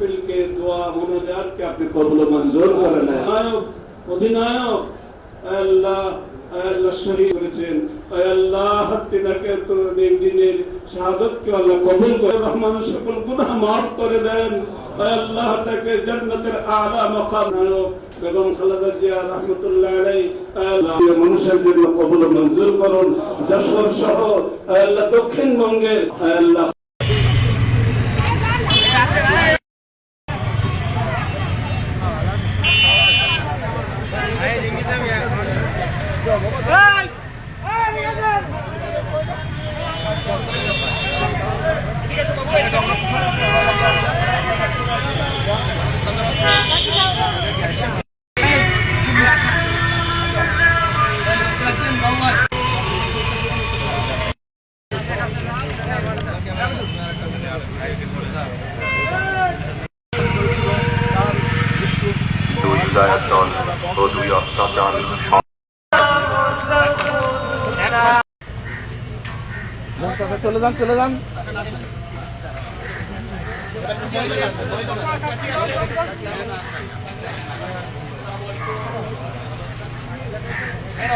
মাহফিলকে দোয়া মোনাজাতকে আপনি কবুল ও মঞ্জুর করে নেন। অধিনায়ক আল্লাহ আল্লাহ শহীদ করেছেন, আল্লাহ তিনাকে তো দিনের শাহাদাতকে আল্লাহ কবুল করে, রহমান সকল গুনাহ মাফ করে দেন, আল্লাহ তাকে জান্নাতের আলা মাকাম বেগম খালেদা জিয়া রাহমাতুল্লাহ আলাইহি আল্লাহ মানুষের জন্য কবুল ও মঞ্জুর করুন। যশোর সহ আল্লাহ দক্ষিণবঙ্গের আল্লাহ দুই দয়াচল ও দুই অত্যাচার চলে যান চলে যান। Pero,